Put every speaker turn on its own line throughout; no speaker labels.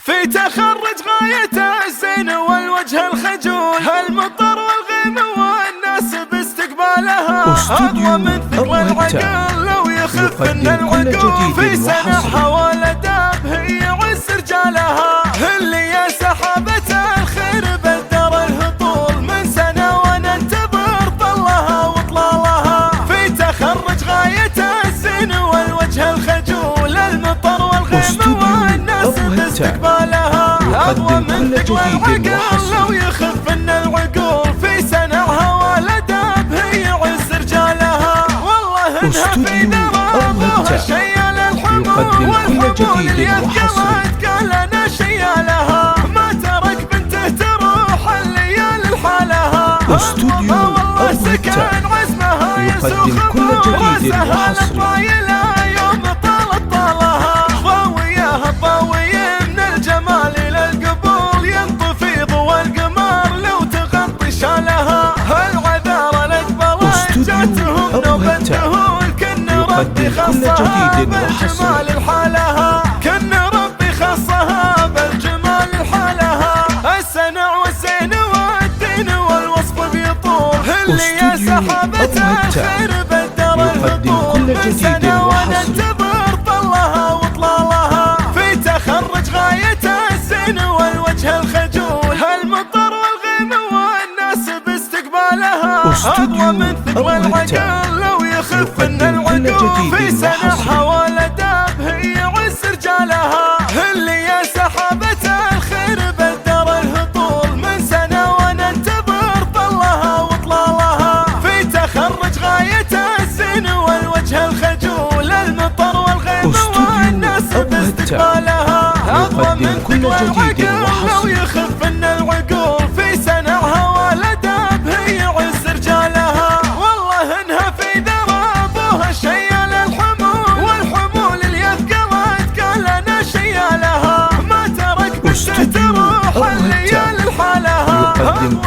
في تخرج غايته الزين والوجه الخجول، المطر والغيم والناس باستقبالها أقوى من ثقل العقل لو يخف من العقول. في سنحها والأداب هي عز رجالها، اللي يا سحابة الخير بدر الهطول من سنة وننتظر طلها وطلالها. في تخرج غايته الزين والوجه الخجول، المطر والغيم والناس باستقبالها أقوى من ثقل العقل لو يخف من العقول. في سنعها والأداب هي عز رجالها، والله إنها في درابها شيال الحمول، والحمول اللي أثقلت قال أنا شيالها. ما ترك بنته تروح الليالي لحالها، والله سكن عزمها يسوخ راسها الطايلة يوم طالت طالها. ضاويها الضاوية من الجمال إلى القبول، ينطفي ضوى القمر لو تغطي شالها. العذارى الأقبلت جاتهم نوبة ذهول، كن ربي خصها بالجمال لحالها، كن ربي خصها بالجمال لحالها. السنع والزين والدين والوصف بيطول، اللي يا سحابة الخير بدر الهطول من سنة وننتظر طلها وطلالها. في تخرج غايته الزين والوجه الخجول، المطر والغيم والناس باستقبالها أقوى من ثقل العقل لو يخف من العقول. في سنحها والأداب هي عز رجالها، اللي يا سحابة الخير بدر الهطول من سنة وننتظر طلها وطلالها. في تخرج غايته الزين والوجه الخجول، المطر والغيم والناس باستقبالها أقوى من ثقل العقل لو يخف من العقول. في سنعها والأداب هي عز رجالها، والله إنها في ذرابها شيال الحمول، والحمول اللي أثقلت قال أنا شيالها. ما ترك بنته تروح الليالي لحالها،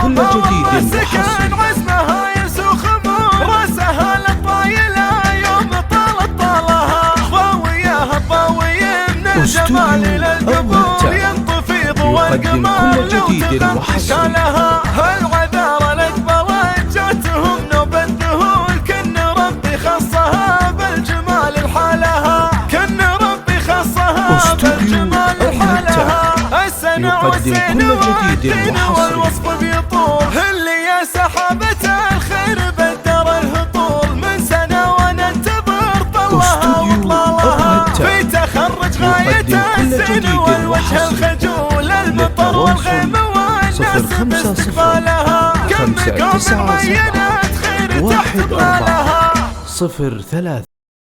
والله سكن عزمها يسوخ راسها للطايلة يوم طالت طالها. ضاويها الضاوية من الجمال إلى القبول، ينطفي ضوى القمر لو تغطي شالها. العذارى الأقبلت جاتهم نوبة ذهول، كن ربي خصها بالجمال لحالها، كن ربي خصها بالجمال لحالها. السنع والزين والدين والوصف بيطول، اللي يا سحابة الخير بدر الهطول من سنة وننتظر طلها وطلالها. في تخرج غايته الزين والوجه الخجول، المطر والغيم والناس باستقبالها. كم قوم عينت خير تحت ظلالها.
04 03